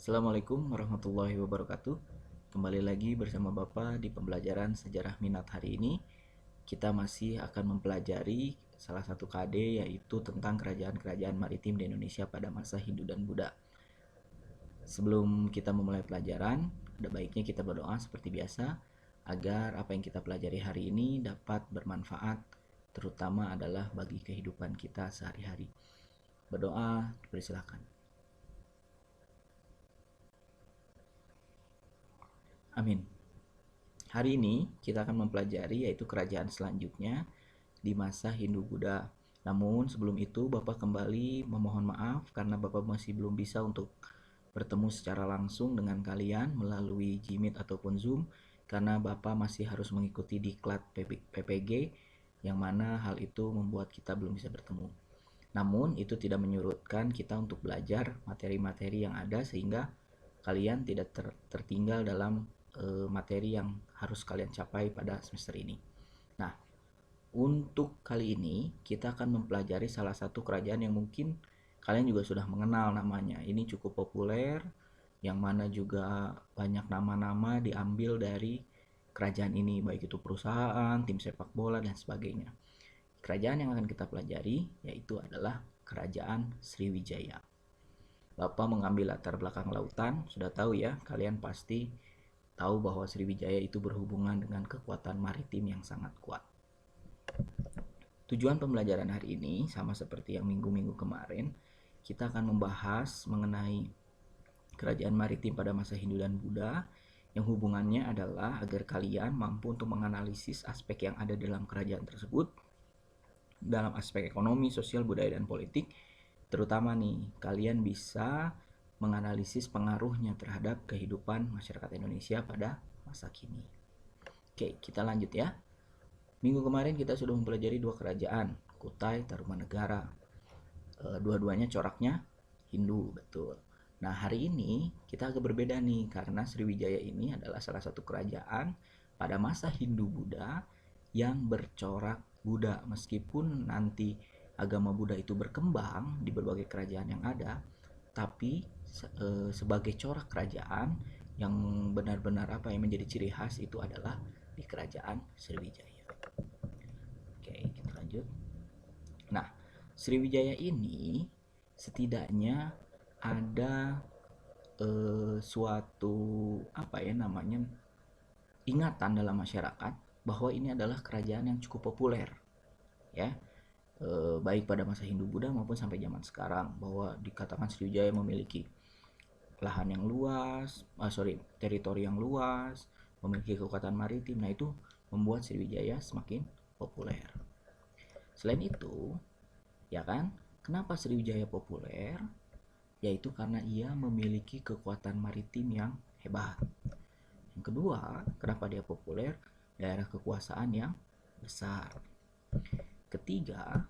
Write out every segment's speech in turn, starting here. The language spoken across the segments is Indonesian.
Assalamualaikum warahmatullahi wabarakatuh. Kembali lagi bersama Bapak di pembelajaran sejarah minat hari ini. Kita masih akan mempelajari salah satu KD, yaitu tentang kerajaan-kerajaan maritim di Indonesia pada masa Hindu dan Buddha. Sebelum kita memulai pelajaran, ada baiknya kita berdoa seperti biasa agar apa yang kita pelajari hari ini dapat bermanfaat, terutama adalah bagi kehidupan kita sehari-hari. Berdoa, dipersilakan. Amin. Hari ini kita akan mempelajari yaitu kerajaan selanjutnya di masa Hindu-Buddha. Namun sebelum itu Bapak kembali memohon maaf karena Bapak masih belum bisa untuk bertemu secara langsung dengan kalian melalui Jimit ataupun Zoom karena Bapak masih harus mengikuti diklat PPG yang mana hal itu membuat kita belum bisa bertemu. Namun itu tidak menyurutkan kita untuk belajar materi-materi yang ada sehingga kalian tidak tertinggal dalam materi yang harus kalian capai pada semester ini. Nah, untuk kali ini kita akan mempelajari salah satu kerajaan yang mungkin kalian juga sudah mengenal namanya. Ini cukup populer, yang mana juga banyak nama-nama diambil dari kerajaan ini, baik itu perusahaan, tim sepak bola, dan sebagainya. Kerajaan yang akan kita pelajari yaitu adalah Kerajaan Sriwijaya. Bapak mengambil latar belakang lautan, sudah tahu ya, kalian pasti tahu bahwa Sriwijaya itu berhubungan dengan kekuatan maritim yang sangat kuat. Tujuan pembelajaran hari ini sama seperti yang minggu-minggu kemarin, kita akan membahas mengenai kerajaan maritim pada masa Hindu dan Buddha, yang hubungannya adalah agar kalian mampu untuk menganalisis aspek yang ada dalam kerajaan tersebut, dalam aspek ekonomi, sosial, budaya, dan politik. Terutama nih, kalian bisa menganalisis pengaruhnya terhadap kehidupan masyarakat Indonesia pada masa kini. Oke, kita lanjut ya. Minggu kemarin kita sudah mempelajari dua kerajaan, Kutai, Tarumanegara. Dua-duanya coraknya Hindu, betul. Nah, hari ini kita agak berbeda nih, karena Sriwijaya ini adalah salah satu kerajaan pada masa Hindu-Buddha yang bercorak Buddha. Meskipun nanti agama Buddha itu berkembang di berbagai kerajaan yang ada, tapi sebagai corak kerajaan yang benar-benar apa yang menjadi ciri khas itu adalah di kerajaan Sriwijaya. Oke, kita lanjut. Nah, Sriwijaya ini setidaknya ada suatu apa ya namanya ingatan dalam masyarakat bahwa ini adalah kerajaan yang cukup populer, ya, baik pada masa Hindu-Buddha maupun sampai zaman sekarang, bahwa dikatakan Sriwijaya memiliki lahan yang luas, teritori yang luas, memiliki kekuatan maritim. Nah, itu membuat Sriwijaya semakin populer. Selain itu, ya kan, kenapa Sriwijaya populer? Yaitu karena ia memiliki kekuatan maritim yang hebat. Yang kedua, kenapa dia populer? Daerah kekuasaan yang besar. Ketiga,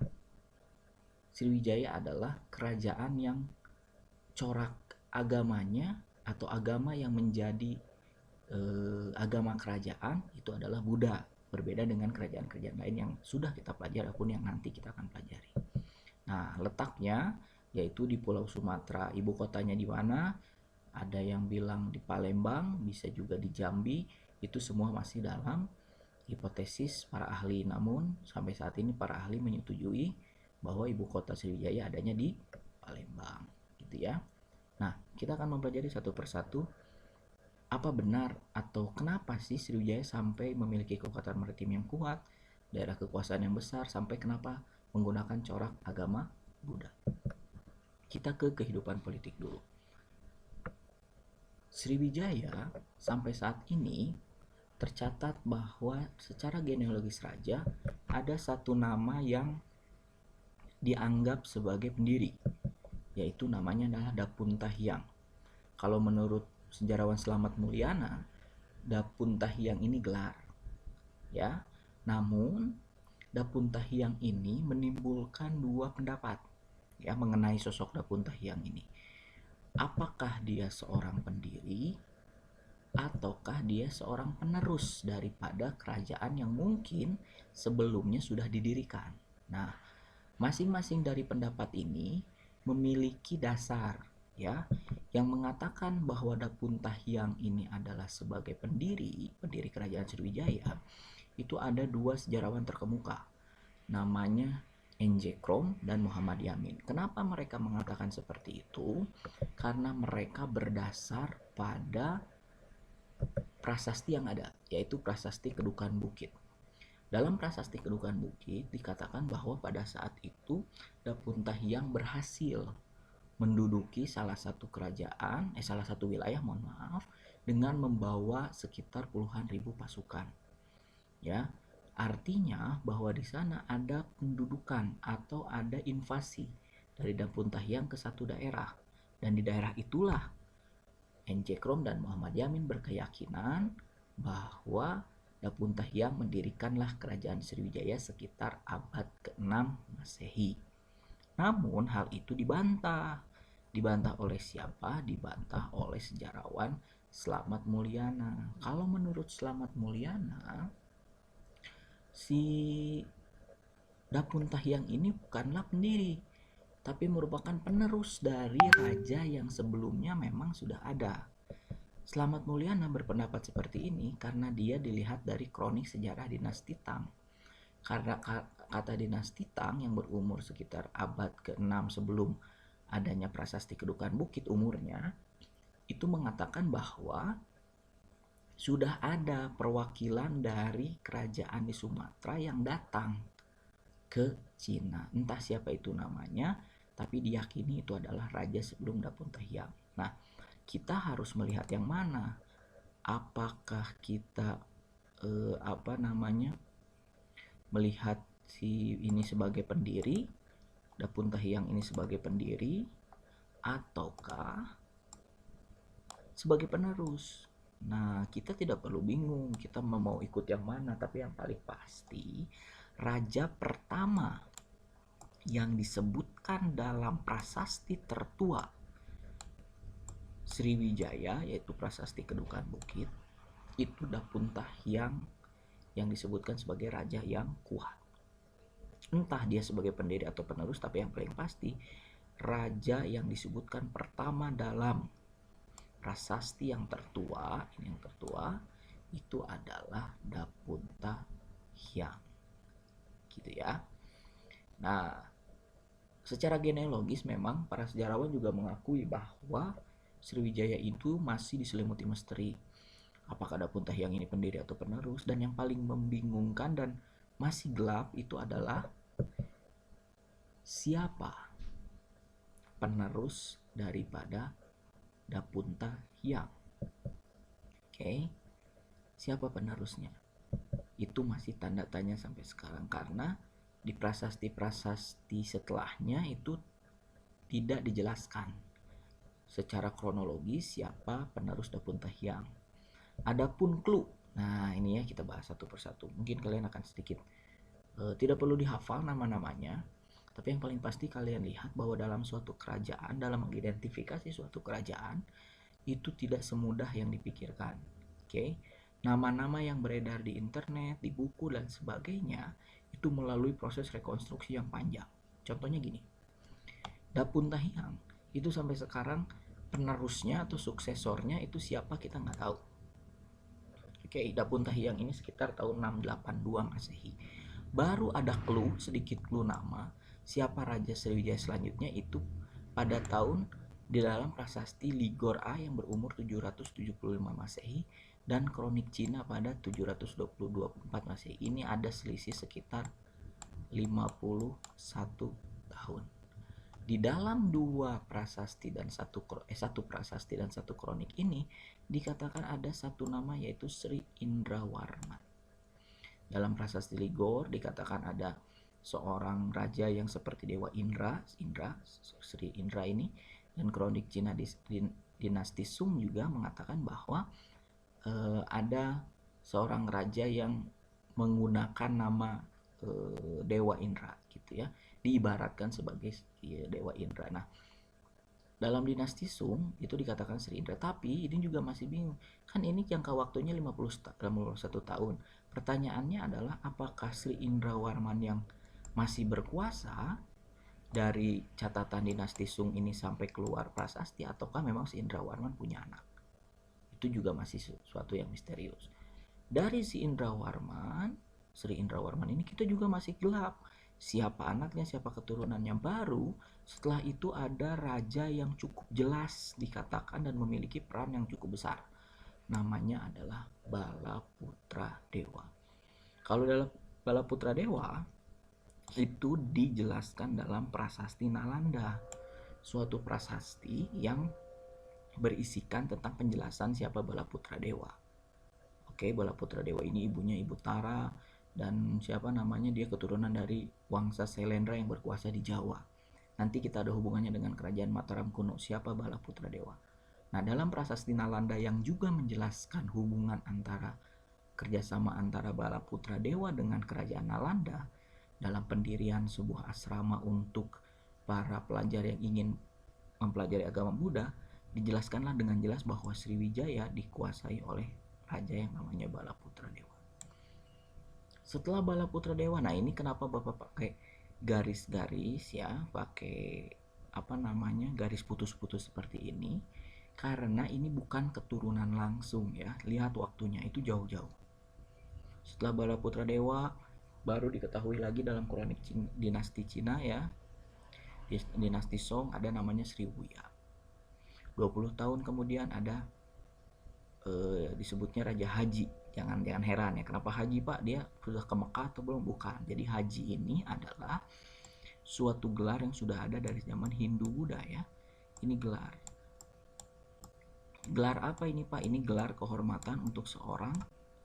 Sriwijaya adalah kerajaan yang corak agamanya atau agama yang menjadi agama kerajaan itu adalah Buddha, berbeda dengan kerajaan-kerajaan lain yang sudah kita pelajari ataupun yang nanti kita akan pelajari. Nah, letaknya yaitu di Pulau Sumatera. Ibu kotanya di mana? Ada yang bilang di Palembang, bisa juga di Jambi. Itu semua masih dalam hipotesis para ahli. Namun sampai saat ini para ahli menyetujui bahwa ibu kota Sriwijaya adanya di Palembang, gitu ya. Nah, kita akan mempelajari satu persatu apa benar atau kenapa sih Sriwijaya sampai memiliki kekuatan maritim yang kuat, daerah kekuasaan yang besar, sampai kenapa menggunakan corak agama Buddha. Kita ke kehidupan politik dulu. Sriwijaya sampai saat ini tercatat bahwa secara genealogis raja ada satu nama yang dianggap sebagai pendiri, yaitu namanya adalah Dapuntahiang. Kalau menurut sejarawan Slamet Mulyana, Dapuntahiang ini gelar, ya. Namun Dapuntahiang ini menimbulkan dua pendapat ya mengenai sosok Dapuntahiang ini. Apakah dia seorang pendiri ataukah dia seorang penerus daripada kerajaan yang mungkin sebelumnya sudah didirikan. Nah, masing-masing dari pendapat ini memiliki dasar, ya, yang mengatakan bahwa Dapuntahyang ini adalah sebagai pendiri kerajaan Sriwijaya, itu ada dua sejarawan terkemuka, namanya N.J. Krom dan Muhammad Yamin. Kenapa mereka mengatakan seperti itu? Karena mereka berdasar pada prasasti yang ada, yaitu Prasasti Kedukan Bukit. Dalam Prasasti Kedukan Bukit dikatakan bahwa pada saat itu Dapuntahyang berhasil menduduki salah satu wilayah, dengan membawa sekitar puluhan ribu pasukan. Ya, artinya bahwa di sana ada pendudukan atau ada invasi dari Dapuntahyang ke satu daerah, dan di daerah itulah N.J. Krom dan Muhammad Yamin berkeyakinan bahwa Dapuntahyang mendirikanlah kerajaan Sriwijaya sekitar abad ke-6 Masehi. Namun hal itu dibantah. Dibantah oleh siapa? Dibantah oleh sejarawan Slamet Mulyana. Kalau menurut Slamet Mulyana, si Dapuntahyang ini bukanlah pendiri, tapi merupakan penerus dari raja yang sebelumnya memang sudah ada. Slamet Mulyana berpendapat seperti ini karena dia dilihat dari kronik sejarah dinasti Tang. Karena kata dinasti Tang yang berumur sekitar abad ke-6 sebelum adanya Prasasti Kedukan Bukit umurnya, itu mengatakan bahwa sudah ada perwakilan dari kerajaan di Sumatera yang datang ke Cina. Entah siapa itu namanya, tapi diyakini itu adalah raja sebelum Dapuntahyang. Nah, kita harus melihat yang mana. Apakah kita melihat si ini sebagai pendiri, Dapuntahyang ini sebagai pendiri, ataukah sebagai penerus? Nah, kita tidak perlu bingung kita mau ikut yang mana, tapi yang paling pasti raja pertama yang disebutkan dalam prasasti tertua Sriwijaya, yaitu Prasasti Kedukan Bukit, itu Dapuntahyang yang disebutkan sebagai raja yang kuat. Entah dia sebagai pendiri atau penerus, tapi yang paling pasti raja yang disebutkan pertama dalam prasasti yang tertua, itu adalah Dapuntahyang. Gitu ya. Nah, secara genealogis memang para sejarawan juga mengakui bahwa Sriwijaya itu masih diselimuti misteri. Apakah Dapuntahyang ini pendiri atau penerus? Dan yang paling membingungkan dan masih gelap itu adalah siapa penerus daripada Dapuntahyang. Oke. Siapa penerusnya? Itu masih tanda tanya sampai sekarang, karena di prasasti-prasasti setelahnya itu tidak dijelaskan secara kronologis siapa penerus Dapuntahyang. Adapun clue, nah ini ya kita bahas satu persatu. Mungkin kalian akan sedikit tidak perlu dihafal nama-namanya, tapi yang paling pasti kalian lihat bahwa dalam suatu kerajaan, dalam mengidentifikasi suatu kerajaan itu tidak semudah yang dipikirkan. Oke, nama-nama yang beredar di internet, di buku dan sebagainya itu melalui proses rekonstruksi yang panjang. Contohnya gini, Dapuntahyang itu sampai sekarang penerusnya atau suksesornya itu siapa kita nggak tahu. Oke, Dapuntahyang ini sekitar tahun 682 Masehi. Baru ada sedikit clue nama siapa Raja Sriwijaya selanjutnya itu pada tahun di dalam prasasti Ligor A yang berumur 775 Masehi dan kronik Cina pada 724 Masehi. Ini ada selisih sekitar 51 tahun. Di dalam dua prasasti dan satu prasasti dan satu kronik ini dikatakan ada satu nama, yaitu Sri Indrawarman. Dalam prasasti Ligor dikatakan ada seorang raja yang seperti dewa Indra, Sri Indra ini, dan kronik Cina dinasti Sung juga mengatakan bahwa ada seorang raja yang menggunakan nama dewa Indra gitu ya, diibaratkan sebagai dewa Indra. Nah, dalam dinasti Sung itu dikatakan Sri Indra, tapi ini juga masih bingung. Kan ini jangka waktunya 51 tahun. Pertanyaannya adalah apakah Sri Indrawarman yang masih berkuasa dari catatan dinasti Sung ini sampai keluar prasasti, ataukah memang si Indrawarman punya anak? Itu juga masih sesuatu yang misterius. Dari si Indrawarman, Sri Indrawarman ini kita juga masih gelap. Siapa anaknya, siapa keturunannya. Baru setelah itu ada raja yang cukup jelas dikatakan dan memiliki peran yang cukup besar. Namanya adalah Balaputra Dewa. Kalau dalam Balaputra Dewa itu dijelaskan dalam prasasti Nalanda, suatu prasasti yang berisikan tentang penjelasan siapa Balaputra Dewa. Oke, Balaputra Dewa ini ibunya Ibu Tara, dan siapa namanya, dia keturunan dari Wangsa Selendra yang berkuasa di Jawa. Nanti kita ada hubungannya dengan kerajaan Mataram kuno, siapa Balaputra Dewa. Nah, dalam prasasti Nalanda yang juga menjelaskan hubungan antara kerjasama antara Balaputra Dewa dengan kerajaan Nalanda dalam pendirian sebuah asrama untuk para pelajar yang ingin mempelajari agama Buddha, dijelaskanlah dengan jelas bahwa Sriwijaya dikuasai oleh raja yang namanya Balaputra Dewa. Setelah Balaputra Dewa, nah ini kenapa Bapak pakai garis-garis ya, pakai apa namanya, garis putus-putus seperti ini, karena ini bukan keturunan langsung ya. Lihat waktunya itu jauh-jauh. Setelah Balaputra Dewa baru diketahui lagi dalam kronik dinasti Cina ya, dinasti Song, ada namanya Sriwuya. 20 tahun kemudian ada disebutnya Raja Haji. Jangan heran ya, kenapa Haji Pak, dia sudah ke Mekah atau belum? Bukan. Jadi Haji ini adalah suatu gelar yang sudah ada dari zaman Hindu Buddha ya. Ini gelar apa ini Pak? Ini gelar kehormatan untuk seorang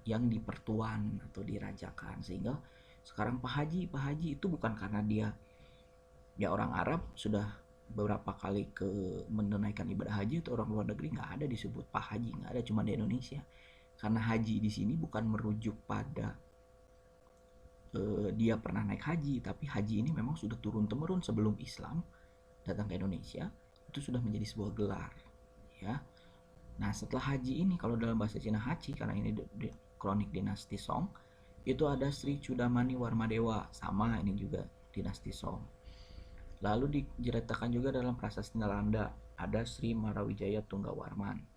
yang dipertuan atau dirajakan. Sehingga sekarang Pak Haji itu bukan karena dia orang Arab sudah beberapa kali ke menunaikan ibadah haji, itu orang luar negeri nggak ada disebut Pak Haji, nggak ada, cuma di Indonesia. Karena haji di sini bukan merujuk pada dia pernah naik haji, tapi haji ini memang sudah turun temurun sebelum Islam datang ke Indonesia, itu sudah menjadi sebuah gelar ya. Nah, setelah haji ini, kalau dalam bahasa Cina haji, karena ini kronik dinasti Song, itu ada Sri Chudamani Warmadewa, sama ini juga dinasti Song. Lalu diceritakan juga dalam prasasti Nalanda, ada Sri Marawijaya Tunggawarman,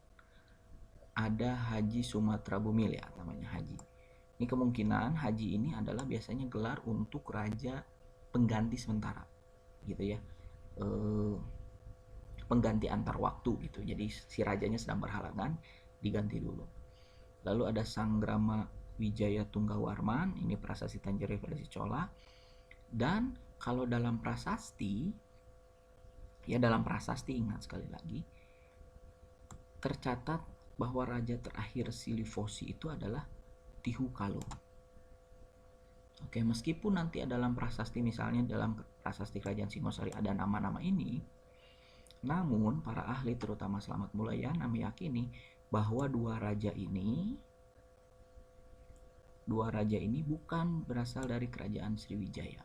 ada Haji Sumatera Bumil ya, namanya Haji. Ini kemungkinan Haji ini adalah biasanya gelar untuk raja pengganti sementara gitu ya, pengganti antar waktu gitu. Jadi si rajanya sedang berhalangan, diganti dulu. Lalu ada Sanggrama Wijaya Tunggawarman, ini prasasti Tanjiro Revolusi Chola. Dan kalau dalam prasasti ya, dalam prasasti ingat sekali lagi, tercatat bahwa raja terakhir Silifosi itu adalah Tihu Kalo. Oke, meskipun nanti dalam prasasti, misalnya dalam prasasti kerajaan Singosari ada nama-nama ini, namun para ahli terutama Slamet Mulayana meyakini bahwa dua raja ini bukan berasal dari kerajaan Sriwijaya,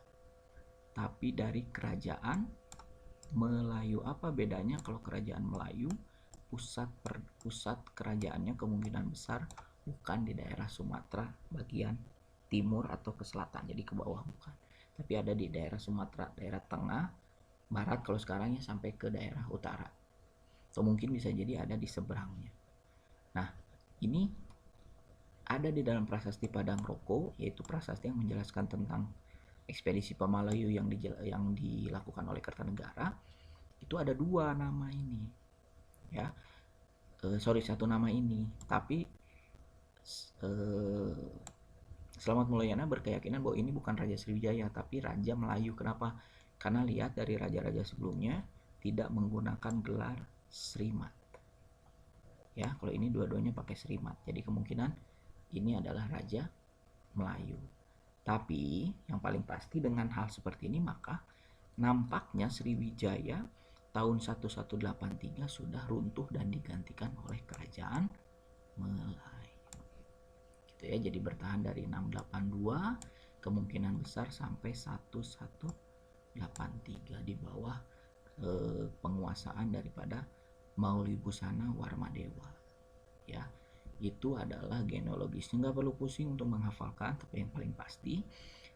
tapi dari kerajaan Melayu. Apa bedanya? Kalau kerajaan Melayu, pusat kerajaannya kemungkinan besar bukan di daerah Sumatera bagian timur atau ke selatan, jadi ke bawah bukan, tapi ada di daerah Sumatera, daerah tengah, barat kalau sekarang ya, sampai ke daerah utara, atau mungkin bisa jadi ada di seberangnya. Nah, ini ada di dalam prasasti Padang Roko, yaitu prasasti yang menjelaskan tentang ekspedisi Pamalayu yang dilakukan oleh Kertanegara. Itu ada dua nama ini ya, satu nama ini, tapi Slamet Mulayana berkeyakinan bahwa ini bukan Raja Sriwijaya tapi Raja Melayu. Kenapa? Karena lihat dari raja-raja sebelumnya tidak menggunakan gelar Srimat ya, kalau ini dua-duanya pakai Srimat, jadi kemungkinan ini adalah Raja Melayu. Tapi yang paling pasti dengan hal seperti ini, maka nampaknya Sriwijaya tahun 1183 sudah runtuh dan digantikan oleh kerajaan Melayu gitu ya. Jadi bertahan dari 682 kemungkinan besar sampai 1183 di bawah penguasaan daripada Maulibusana Warmadewa ya. Itu adalah genealogisnya, nggak perlu pusing untuk menghafalkan, tapi yang paling pasti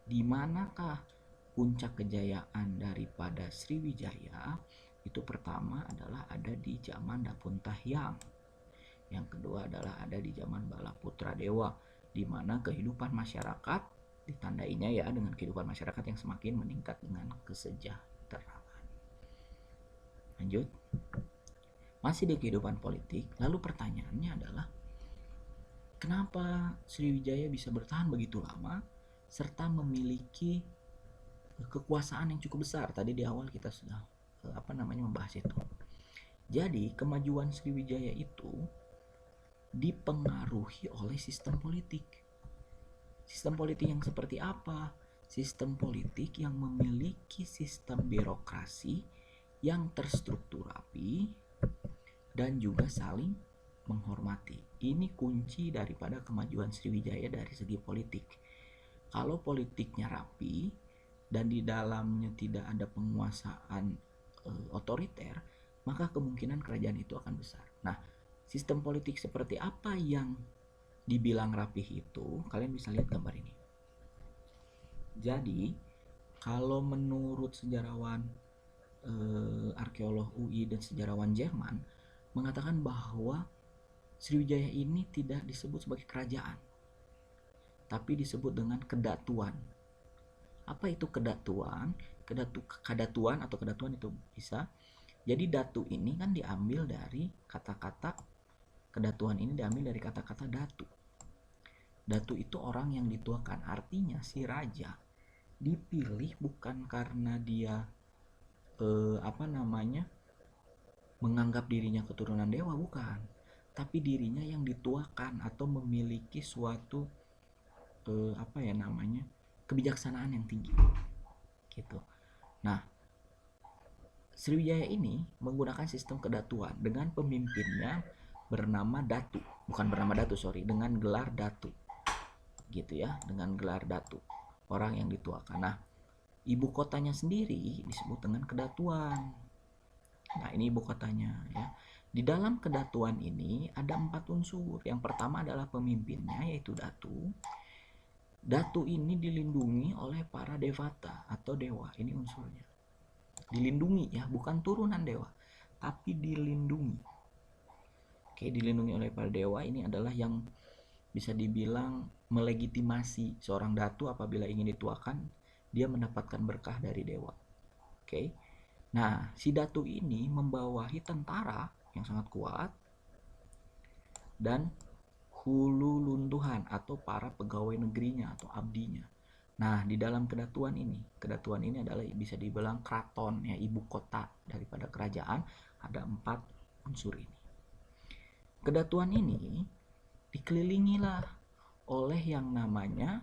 di manakah puncak kejayaan daripada Sriwijaya itu pertama adalah ada di zaman Dapuntahyang. Yang kedua adalah ada di zaman Balaputradewa, di mana kehidupan masyarakat ditandainya ya dengan kehidupan masyarakat yang semakin meningkat dengan kesejahteraan. Lanjut. Masih di kehidupan politik, lalu pertanyaannya adalah kenapa Sriwijaya bisa bertahan begitu lama serta memiliki kekuasaan yang cukup besar? Tadi di awal kita sudah membahas itu. Jadi kemajuan Sriwijaya itu dipengaruhi oleh sistem politik. Sistem politik yang seperti apa? Sistem politik yang memiliki sistem birokrasi yang terstruktur rapi dan juga saling menghormati. Ini kunci daripada kemajuan Sriwijaya dari segi politik. Kalau politiknya rapi dan di dalamnya tidak ada penguasaan otoriter, maka kemungkinan kerajaan itu akan besar. Nah, sistem politik seperti apa yang dibilang rapih itu, kalian bisa lihat gambar ini. Jadi, kalau menurut sejarawan arkeolog UI dan sejarawan Jerman mengatakan bahwa Sriwijaya ini tidak disebut sebagai kerajaan, tapi disebut dengan kedatuan. Apa itu kedatuan? Kedatuan atau kedatuan itu bisa. Jadi datu ini kan diambil dari kata-kata, kedatuan ini diambil dari kata-kata datu. Datu itu orang yang dituakan, artinya si raja dipilih bukan karena dia menganggap dirinya keturunan dewa, bukan, tapi dirinya yang dituakan atau memiliki suatu kebijaksanaan yang tinggi gitu. Nah, Sriwijaya ini menggunakan sistem kedatuan dengan pemimpinnya dengan gelar datu gitu ya, dengan gelar datu, orang yang dituakan. Nah, ibu kotanya sendiri disebut dengan kedatuan. Nah, ini ibu kotanya ya. Di dalam kedatuan ini ada 4 unsur. Yang pertama adalah pemimpinnya, yaitu datu. Datu ini dilindungi oleh para devata atau dewa. Ini unsurnya. Dilindungi ya, bukan turunan dewa, tapi dilindungi. Oke, dilindungi oleh para dewa ini adalah yang bisa dibilang melegitimasi seorang datu apabila ingin dituakan, dia mendapatkan berkah dari dewa. Oke. Nah, si datu ini membawahi tentara yang sangat kuat dan hulu luntuhan atau para pegawai negerinya atau abdinya. Nah, di dalam kedatuan ini adalah bisa dibilang keraton ya, ibu kota daripada kerajaan, ada 4 unsur ini. Kedatuan ini dikelilingilah oleh yang namanya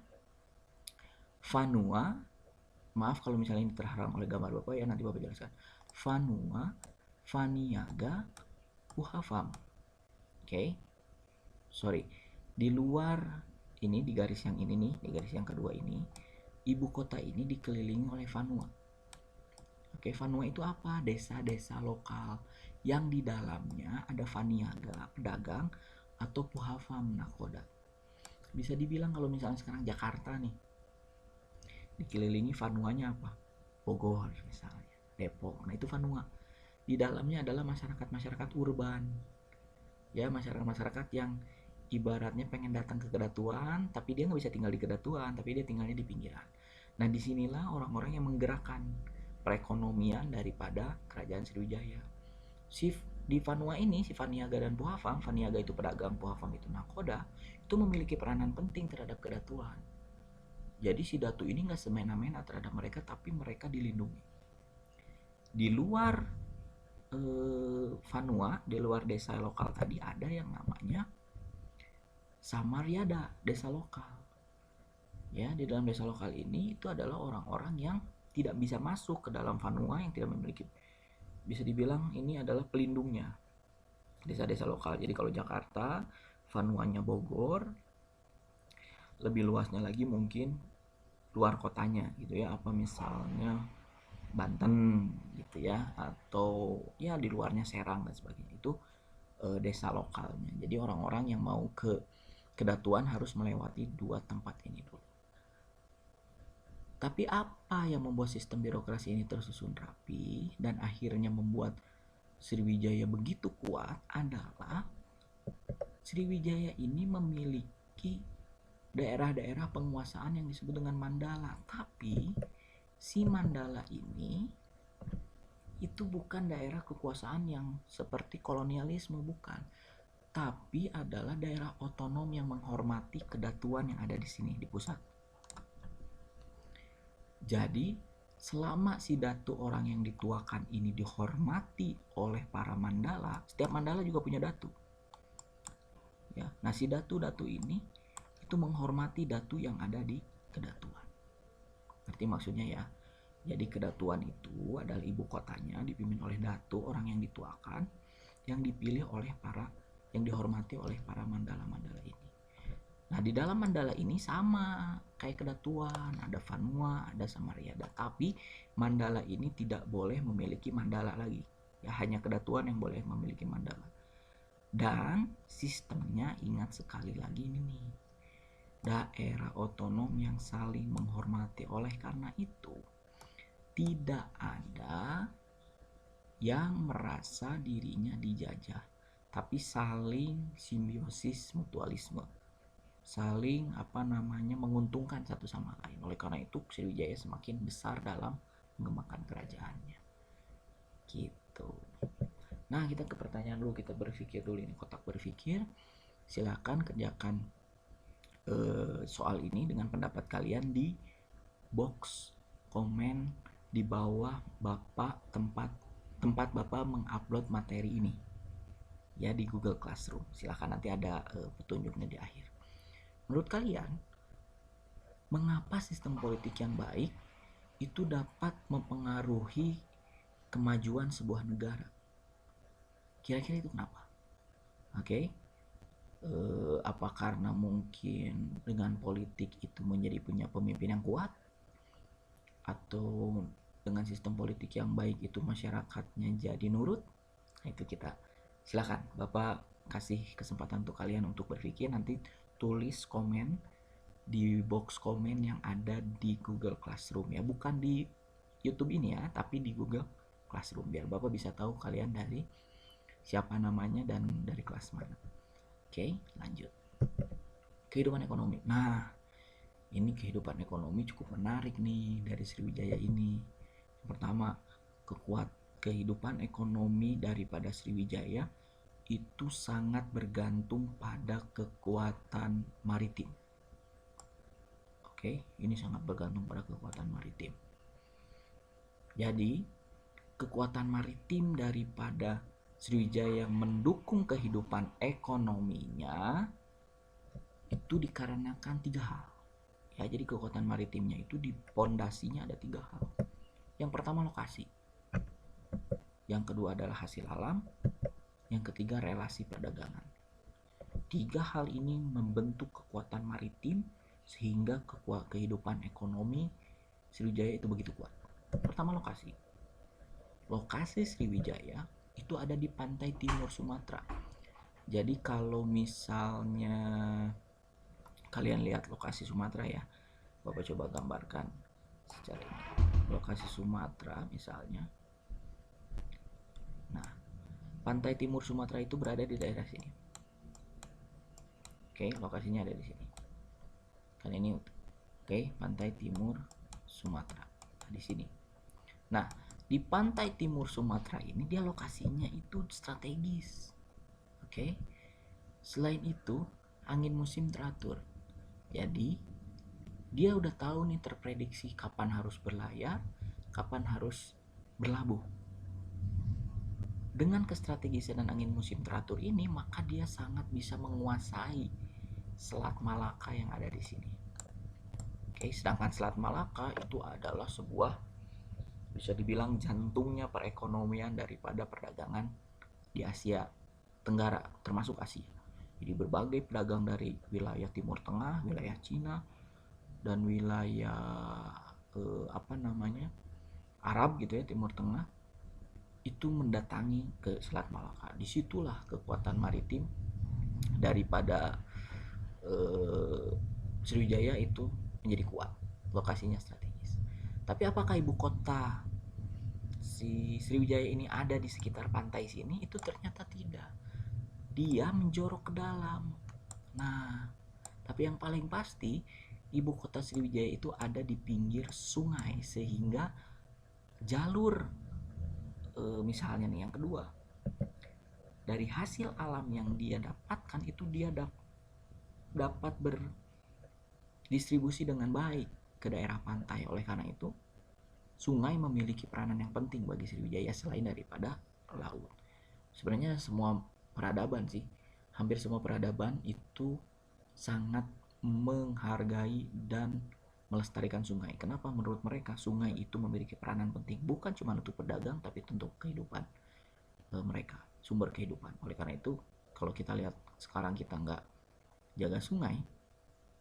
Vanua. Maaf kalau misalnya ini terhalang oleh gambar Bapak ya, nanti Bapak jelaskan. Vanua, Vaniaga, Puhafam. Oke. Sorry. Di luar ini, di garis yang ini nih, di garis yang kedua ini, ibu kota ini dikelilingi oleh Vanua. Oke, Vanua itu apa? Desa-desa lokal yang di dalamnya ada Vaniaga, pedagang, atau Puhafam, nakoda. Bisa dibilang kalau misalnya sekarang Jakarta nih, dikelilingi Vanuanya apa? Bogor misalnya, Depok. Nah, itu Vanua. Di dalamnya adalah masyarakat-masyarakat urban. Ya, masyarakat-masyarakat yang ibaratnya pengen datang ke kedatuan, tapi dia nggak bisa tinggal di kedatuan, tapi dia tinggalnya di pinggiran. Nah, disinilah orang-orang yang menggerakkan perekonomian daripada kerajaan Sriwijaya. Di Vanua ini, si Vaniaga dan Puhafam, Vaniaga itu pedagang, Puhafam itu nakoda, itu memiliki peranan penting terhadap kedatuan. Jadi si datu ini nggak semena-mena terhadap mereka, tapi mereka dilindungi. Di luar Vanua, di luar desa lokal tadi ada yang namanya Samaryada, desa lokal. Ya, di dalam desa lokal ini itu adalah orang-orang yang tidak bisa masuk ke dalam Vanua, yang tidak memiliki, bisa dibilang ini adalah pelindungnya desa-desa lokal. Jadi kalau Jakarta, Vanuanya Bogor, lebih luasnya lagi mungkin luar kotanya gitu ya, apa misalnya Banten gitu ya, atau ya di luarnya Serang dan sebagainya, itu desa lokalnya. Jadi orang-orang yang mau ke kedatuan harus melewati 2 tempat ini dulu. Tapi apa yang membuat sistem birokrasi ini tersusun rapi dan akhirnya membuat Sriwijaya begitu kuat adalah Sriwijaya ini memiliki daerah-daerah penguasaan yang disebut dengan mandala. Tapi si mandala ini itu bukan daerah kekuasaan yang seperti kolonialisme, bukan. Tapi adalah daerah otonom yang menghormati kedatuan yang ada di sini, di pusat. Jadi selama si datu orang yang dituakan ini dihormati oleh para mandala, setiap mandala juga punya datu. Ya, nah si datu-datu ini itu menghormati datu yang ada di kedatuan. Ngerti maksudnya ya? Jadi kedatuan itu adalah ibu kotanya dipimpin oleh datu orang yang dituakan, yang dipilih oleh para, yang dihormati oleh para mandala-mandala ini. Nah di dalam mandala ini sama kayak kedatuan, ada Vanua, ada Samariada, tapi mandala ini tidak boleh memiliki mandala lagi. Ya hanya kedatuan yang boleh memiliki mandala. Dan sistemnya ingat sekali lagi ini nih, daerah otonom yang saling menghormati. Oleh karena itu tidak ada yang merasa dirinya dijajah, tapi saling simbiosis mutualisme, saling menguntungkan satu sama lain. Oleh karena itu Sriwijaya semakin besar dalam mengembangkan kerajaannya gitu. Nah kita ke pertanyaan dulu, kita berpikir dulu, ini kotak berpikir. Silakan kerjakan soal ini dengan pendapat kalian di box komen di bawah Bapak tempat Bapak mengupload materi ini ya di Google Classroom. Silahkan, nanti ada petunjuknya di akhir. Menurut kalian, mengapa sistem politik yang baik itu dapat mempengaruhi kemajuan sebuah negara? Kira-kira itu kenapa? Oke. Apa karena mungkin dengan politik itu menjadi punya pemimpin yang kuat? Atau dengan sistem politik yang baik itu masyarakatnya jadi nurut? Nah, itu kita silakan, Bapak kasih kesempatan untuk kalian untuk berpikir. Nanti tulis komen di box komen yang ada di Google Classroom ya, bukan di YouTube ini ya, tapi di Google Classroom, biar Bapak bisa tahu kalian dari siapa namanya dan dari kelas mana. Oke, lanjut. Kehidupan ekonomi. Nah, ini kehidupan ekonomi cukup menarik nih dari Sriwijaya ini. Pertama, kehidupan ekonomi daripada Sriwijaya itu sangat bergantung pada kekuatan maritim. Oke, ini sangat bergantung pada kekuatan maritim. Jadi, kekuatan maritim daripada Sriwijaya mendukung kehidupan ekonominya itu dikarenakan 3 hal. Ya, jadi kekuatan maritimnya itu di pondasinya ada 3 hal. Yang pertama lokasi, yang kedua adalah hasil alam, yang ketiga relasi perdagangan. 3 hal ini membentuk kekuatan maritim sehingga kehidupan ekonomi Sriwijaya itu begitu kuat. Pertama lokasi. Lokasi Sriwijaya itu ada di pantai timur Sumatera. Jadi kalau misalnya kalian lihat lokasi Sumatera ya, Bapak coba gambarkan secara ini. Lokasi Sumatera misalnya. Nah, pantai timur Sumatera itu berada di daerah sini. Oke, lokasinya ada di sini. Kan ini oke, pantai timur Sumatera di sini. Nah, di pantai timur Sumatera ini dia lokasinya itu strategis. Oke. Selain itu, angin musim teratur. Jadi, dia udah tahu nih, terprediksi kapan harus berlayar, kapan harus berlabuh. Dengan kestrategisan dan angin musim teratur ini, maka dia sangat bisa menguasai Selat Malaka yang ada di sini. Oke, sedangkan Selat Malaka itu adalah sebuah, bisa dibilang jantungnya perekonomian daripada perdagangan di Asia Tenggara, termasuk Asia. Jadi berbagai pedagang dari wilayah Timur Tengah, wilayah Cina, dan wilayah Arab gitu ya, Timur Tengah, itu mendatangi ke Selat Malaka. Disitulah kekuatan maritim daripada Sriwijaya itu menjadi kuat, lokasinya strategis. Tapi apakah ibu kota si Sriwijaya ini ada di sekitar pantai sini? Itu ternyata tidak. Dia menjorok ke dalam. Nah, tapi yang paling pasti ibu kota Sriwijaya itu ada di pinggir sungai, sehingga jalur misalnya nih yang kedua, dari hasil alam yang dia dapatkan itu dia dapat berdistribusi dengan baik ke daerah pantai. Oleh karena itu sungai memiliki peranan yang penting bagi Sriwijaya selain daripada laut. Sebenarnya semua peradaban sih, hampir semua peradaban itu sangat menghargai dan melestarikan sungai. Kenapa? Menurut mereka sungai itu memiliki peranan penting, bukan cuma untuk pedagang tapi untuk kehidupan mereka, sumber kehidupan. Oleh karena itu kalau kita lihat sekarang kita nggak jaga sungai,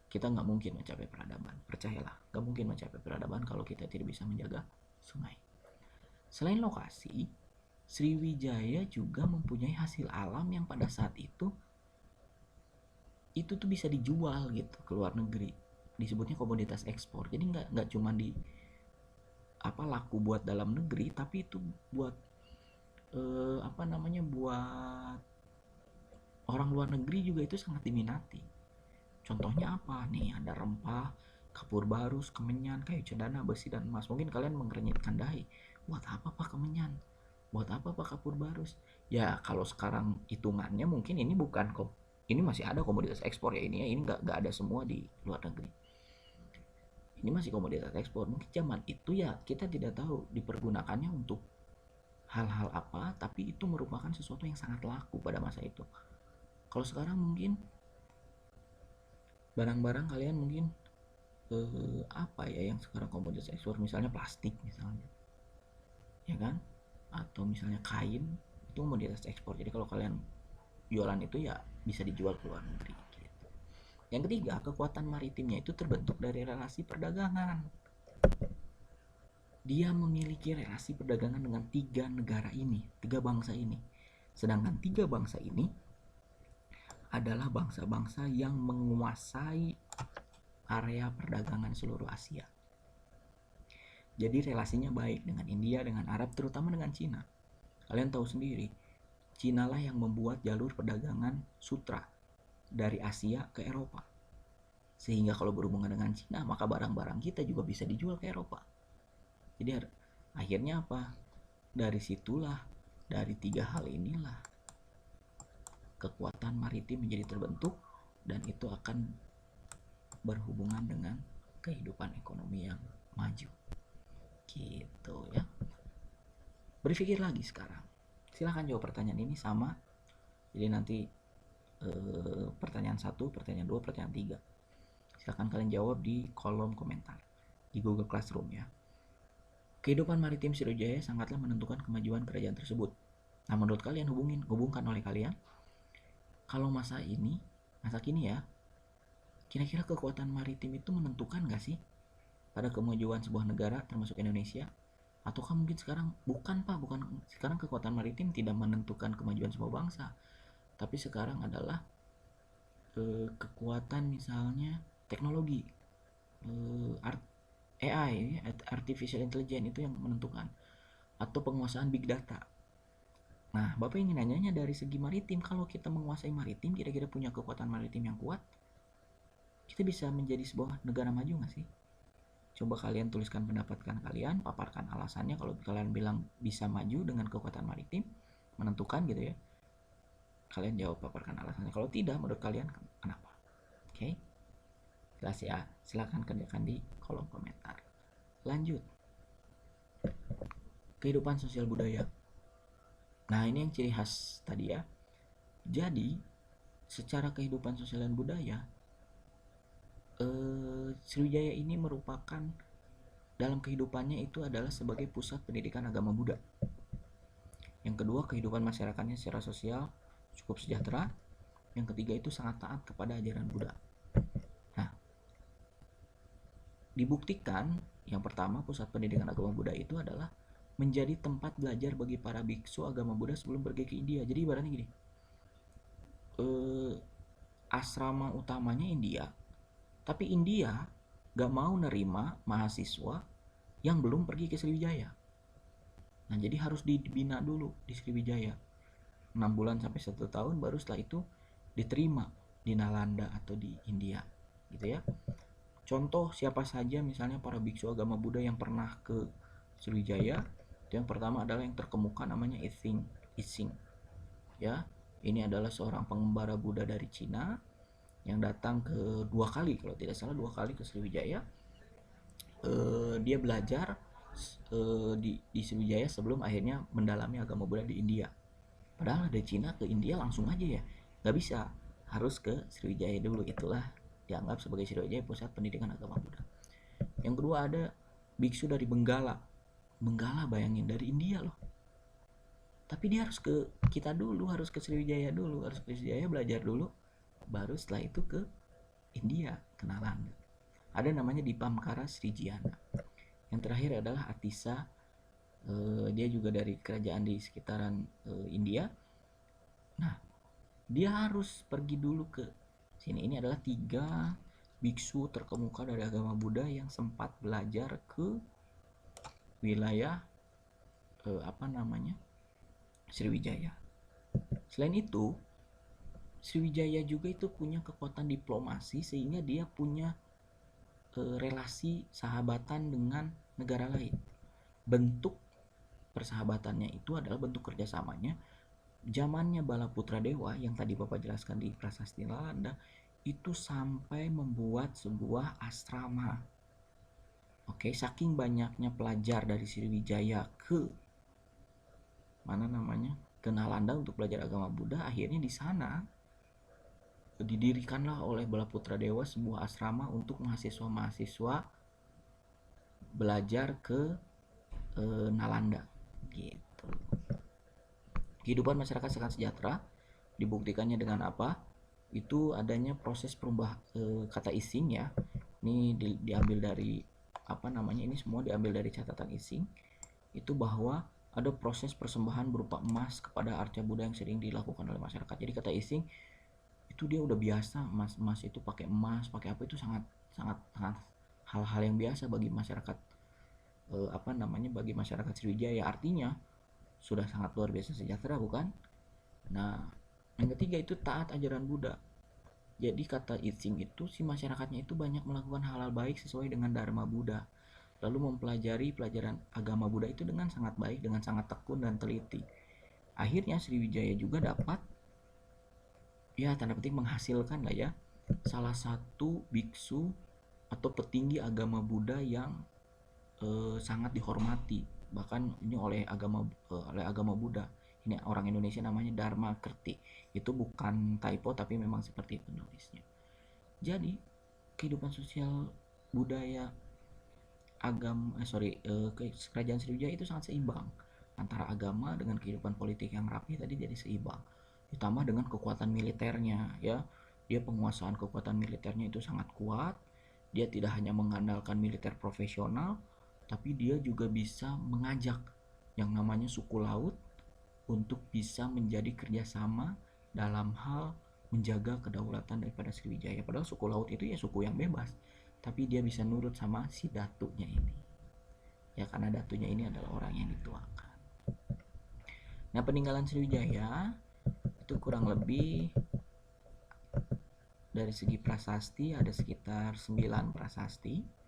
kita nggak mungkin mencapai peradaban. Percayalah, nggak mungkin mencapai peradaban kalau kita tidak bisa menjaga sungai. Selain lokasi, Sriwijaya juga mempunyai hasil alam yang pada saat itu tuh bisa dijual gitu ke luar negeri. Disebutnya komoditas ekspor. Jadi nggak cuma di laku buat dalam negeri, tapi itu buat buat orang luar negeri juga itu sangat diminati. Contohnya apa nih? Ada rempah, kapur barus, kemenyan, kayu cendana, besi dan emas. Mungkin kalian mengernyitkan dahi. Buat apa pak kemenyan? Buat apa pak kapur barus? Ya kalau sekarang hitungannya mungkin ini bukan kok. Ini masih ada komoditas ekspor ya ini ya. Ini nggak ada semua di luar negeri. Ini masih komoditas ekspor. Mungkin zaman itu ya kita tidak tahu dipergunakannya untuk hal-hal apa, tapi itu merupakan sesuatu yang sangat laku pada masa itu. Kalau sekarang mungkin barang-barang kalian mungkin apa ya yang sekarang komoditas ekspor, misalnya plastik misalnya, ya kan, atau misalnya kain, itu komoditas ekspor. Jadi kalau kalian jualan itu ya bisa dijual ke luar negeri gitu. Yang ketiga, kekuatan maritimnya itu terbentuk dari relasi perdagangan. Dia memiliki relasi perdagangan dengan tiga negara ini, tiga bangsa ini. Sedangkan tiga bangsa ini adalah bangsa-bangsa yang menguasai area perdagangan seluruh Asia. Jadi relasinya baik dengan India, dengan Arab, terutama dengan Cina. Kalian tahu sendiri, Cina lah yang membuat jalur perdagangan sutra dari Asia ke Eropa. Sehingga kalau berhubungan dengan Cina, maka barang-barang kita juga bisa dijual ke Eropa. Jadi akhirnya apa? Dari situlah, dari tiga hal inilah kekuatan maritim menjadi terbentuk, dan itu akan berhubungan dengan kehidupan ekonomi yang maju. Gitu ya. Berpikir lagi sekarang. Silahkan jawab pertanyaan ini sama. Jadi nanti pertanyaan 1, pertanyaan 2, pertanyaan 3. Silahkan kalian jawab di kolom komentar di Google Classroom ya. Kehidupan maritim Sriwijaya sangatlah menentukan kemajuan kerajaan tersebut. Nah, menurut kalian hubungkan oleh kalian, kalau masa kini ya, kira-kira kekuatan maritim itu menentukan gak sih pada kemajuan sebuah negara termasuk Indonesia? Ataukah mungkin sekarang bukan sekarang kekuatan maritim tidak menentukan kemajuan sebuah bangsa, tapi sekarang adalah kekuatan misalnya teknologi, AI, artificial intelligence itu yang menentukan, atau penguasaan big data. Nah, Bapak ingin nanyanya dari segi maritim. Kalau kita menguasai maritim, kira-kira punya kekuatan maritim yang kuat, kita bisa menjadi sebuah negara maju nggak sih? Coba kalian tuliskan pendapat kalian, paparkan alasannya. Kalau kalian bilang bisa maju dengan kekuatan maritim, menentukan gitu ya, kalian jawab, paparkan alasannya. Kalau tidak, menurut kalian kenapa? Oke? Jelas ya, silahkan kerjakan di kolom komentar. Lanjut, kehidupan sosial budaya. Nah, ini yang ciri khas tadi ya. Jadi, secara kehidupan sosial dan budaya, Sriwijaya ini merupakan dalam kehidupannya itu adalah sebagai pusat pendidikan agama Buddha. Yang kedua, kehidupan masyarakatnya secara sosial cukup sejahtera. Yang ketiga itu sangat taat kepada ajaran Buddha. Nah, dibuktikan yang pertama, pusat pendidikan agama Buddha itu adalah menjadi tempat belajar bagi para biksu agama Buddha sebelum pergi ke India. Jadi ibaratnya gini, asrama utamanya India, tapi India gak mau nerima mahasiswa yang belum pergi ke Sriwijaya. Nah, jadi harus dibina dulu di Sriwijaya 6 bulan sampai 1 tahun, baru setelah itu diterima di Nalanda atau di India gitu ya. Contoh siapa saja misalnya para biksu agama Buddha yang pernah ke Sriwijaya. Yang pertama adalah yang terkemuka namanya Ising ya. Ini adalah seorang pengembara Buddha dari Cina yang datang ke 2 kali, kalau tidak salah 2 kali ke Sriwijaya. Dia belajar di Sriwijaya sebelum akhirnya mendalami agama Buddha di India. Padahal dari Cina ke India langsung aja ya, nggak bisa, harus ke Sriwijaya dulu. Itulah dianggap sebagai Sriwijaya pusat pendidikan agama Buddha. Yang kedua ada biksu dari Benggala. Benggala bayangin dari India loh. Tapi dia harus ke kita dulu, harus ke Sriwijaya dulu, harus ke Sriwijaya belajar dulu, baru setelah itu ke India, ke Nalanda. Ada namanya Dipamkara Srijiana. Yang terakhir adalah Atisa. Dia juga dari kerajaan di sekitaran India. Nah, dia harus pergi dulu ke sini. Ini adalah 3 biksu terkemuka dari agama Buddha yang sempat belajar ke wilayah Sriwijaya. Selain itu, Sriwijaya juga itu punya kekuatan diplomasi sehingga dia punya relasi sahabatan dengan negara lain. Bentuk persahabatannya itu adalah bentuk kerjasamanya. Zamannya Balaputra Dewa yang tadi Bapak jelaskan di Prasasti Nalanda itu sampai membuat sebuah asrama. Oke, saking banyaknya pelajar dari Sriwijaya ke ke Nalanda untuk belajar agama Buddha, akhirnya di sana didirikanlah oleh Balaputra Dewa sebuah asrama untuk mahasiswa-mahasiswa belajar ke Nalanda gitu. Kehidupan masyarakat sangat sejahtera. Dibuktikannya dengan apa? Itu adanya proses perubahan kata Ising ya. Ini diambil dari ini semua diambil dari catatan Ising. Itu bahwa ada proses persembahan berupa emas kepada arca Buddha yang sering dilakukan oleh masyarakat. Jadi kata Ising itu dia udah biasa, emas itu pakai emas, pakai apa, itu sangat hal-hal yang biasa bagi masyarakat bagi masyarakat Sriwijaya. Artinya sudah sangat luar biasa sejahtera, bukan? Nah, yang ketiga itu taat ajaran Buddha. Jadi kata Ising itu si masyarakatnya itu banyak melakukan hal-hal baik sesuai dengan Dharma Buddha, lalu mempelajari pelajaran agama Buddha itu dengan sangat baik, dengan sangat tekun dan teliti. Akhirnya Sriwijaya juga dapat ya tanda petik menghasilkan lah ya salah satu biksu atau petinggi agama Buddha yang sangat dihormati, bahkan ini oleh agama Buddha. Ini orang Indonesia namanya Dharma Kerti. Itu bukan typo tapi memang seperti itu nulisnya. Jadi kehidupan sosial budaya kerajaan Sriwijaya itu sangat seimbang antara agama dengan kehidupan politik yang rapi tadi, jadi seimbang. Ditambah dengan kekuatan militernya ya. Dia penguasaan kekuatan militernya itu sangat kuat. Dia tidak hanya mengandalkan militer profesional, tapi dia juga bisa mengajak yang namanya suku laut untuk bisa menjadi kerjasama dalam hal menjaga kedaulatan daripada Sriwijaya. Padahal suku laut itu ya suku yang bebas, tapi dia bisa nurut sama si datunya ini ya, karena datunya ini adalah orang yang dituakan. Nah, peninggalan Sriwijaya itu kurang lebih dari segi prasasti ada sekitar 9 prasasti.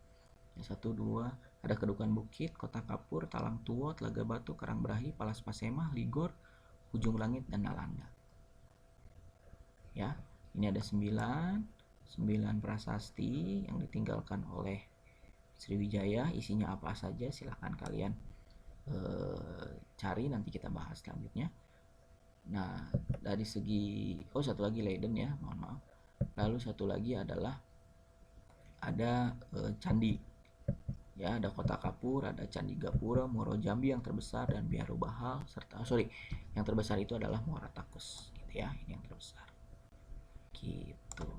1, 2, ada Kedukan Bukit, Kota Kapur, Talang Tuo, Telaga Batu, Karang Berahi, Palas Pasemah, Ligor, Ujung Langit, dan Nalanda. Ya, ini ada 9 prasasti yang ditinggalkan oleh Sriwijaya. Isinya apa saja silahkan kalian cari, nanti kita bahas selanjutnya. Nah, dari segi satu lagi Leiden ya, mohon maaf. Lalu satu lagi adalah ada candi. Ya, ada Kota Kapur, ada Candi Gapura, Muaro Jambi yang terbesar, dan Biaro Bahal, serta yang terbesar itu adalah Muara Takus gitu ya. Ini yang terbesar gitu.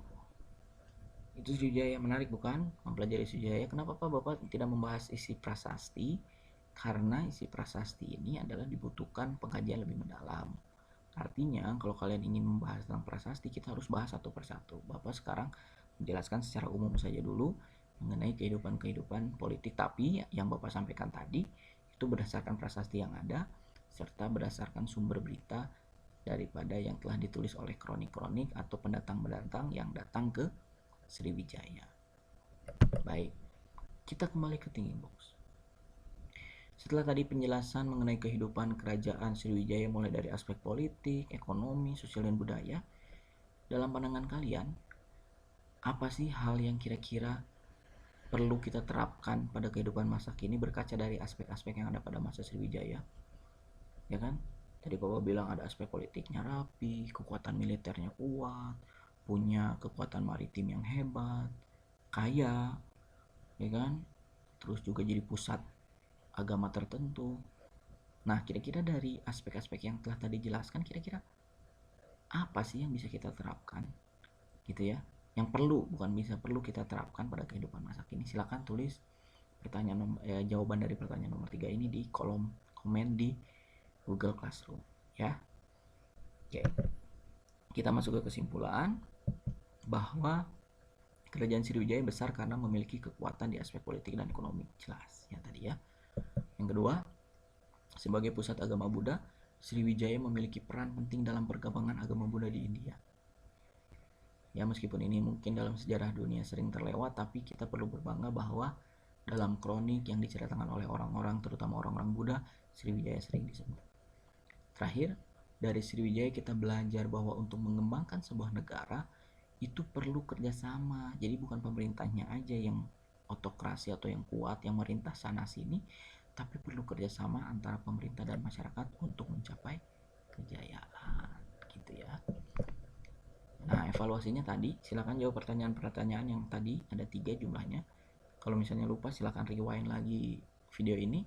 Itu Sriwijaya, menarik bukan? Mempelajari Sriwijaya. Kenapa Pak Bapak tidak membahas isi prasasti? Karena isi prasasti ini adalah dibutuhkan pengkajian lebih mendalam. Artinya kalau kalian ingin membahas tentang prasasti, kita harus bahas satu persatu. Bapak sekarang menjelaskan secara umum saja dulu. mengenai kehidupan politik, tapi yang Bapak sampaikan tadi itu berdasarkan prasasti yang ada serta berdasarkan sumber berita daripada yang telah ditulis oleh kronik-kronik atau pendatang-pendatang yang datang ke Sriwijaya. Baik, kita kembali ke Tinggi Box. Setelah tadi penjelasan mengenai kehidupan kerajaan Sriwijaya mulai dari aspek politik, ekonomi, sosial, dan budaya, dalam pandangan kalian, apa sih hal yang kira-kira perlu kita terapkan pada kehidupan masa kini berkaca dari aspek-aspek yang ada pada masa Sriwijaya? Ya kan? Tadi Bapak bilang ada aspek politiknya rapi, kekuatan militernya kuat, punya kekuatan maritim yang hebat, kaya, ya kan? Terus juga jadi pusat agama tertentu. Nah, kira-kira dari aspek-aspek yang telah tadi jelaskan, kira-kira apa sih yang bisa kita terapkan? Gitu ya. Yang perlu, bukan bisa, perlu kita terapkan pada kehidupan masa kini. Silakan tulis jawaban dari pertanyaan nomor 3 ini di kolom komen di Google Classroom ya. Oke. Kita masuk ke kesimpulan bahwa kerajaan Sriwijaya besar karena memiliki kekuatan di aspek politik dan ekonomi. Jelas ya tadi ya. Yang kedua, sebagai pusat agama Buddha, Sriwijaya memiliki peran penting dalam perkembangan agama Buddha di India. Ya, meskipun ini mungkin dalam sejarah dunia sering terlewat, tapi kita perlu berbangga bahwa dalam kronik yang diceritakan oleh orang-orang, terutama orang-orang Buddha, Sriwijaya sering disebut. Terakhir, dari Sriwijaya kita belajar bahwa untuk mengembangkan sebuah negara itu perlu kerjasama. Jadi bukan pemerintahnya aja yang otokrasi atau yang kuat yang merintah sana sini, tapi perlu kerjasama antara pemerintah dan masyarakat untuk mencapai kejayaan, gitu ya. Nah, evaluasinya tadi, silakan jawab pertanyaan-pertanyaan yang tadi ada 3 jumlahnya. Kalau misalnya lupa, silakan rewind lagi video ini,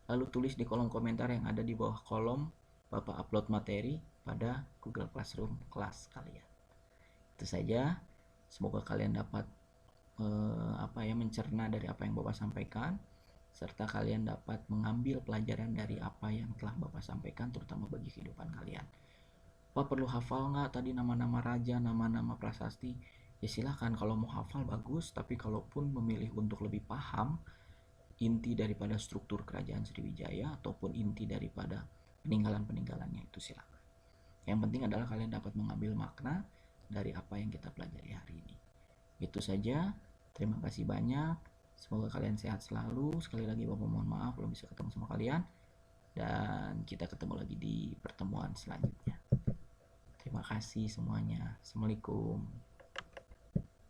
lalu tulis di kolom komentar yang ada di bawah kolom Bapak upload materi pada Google Classroom kelas kalian. Itu saja. Semoga kalian dapat mencerna dari apa yang Bapak sampaikan, serta kalian dapat mengambil pelajaran dari apa yang telah Bapak sampaikan, terutama bagi kehidupan kalian. Pak perlu hafal nggak tadi nama-nama raja, nama-nama prasasti? Ya silahkan, kalau mau hafal bagus, tapi kalaupun memilih untuk lebih paham inti daripada struktur kerajaan Sriwijaya ataupun inti daripada peninggalan-peninggalannya, itu silakan. Yang penting adalah kalian dapat mengambil makna dari apa yang kita pelajari hari ini. Itu saja, terima kasih banyak. Semoga kalian sehat selalu. Sekali lagi Bapak mohon maaf belum bisa ketemu sama kalian. Dan kita ketemu lagi di pertemuan selanjutnya. Terima kasih semuanya. Assalamualaikum.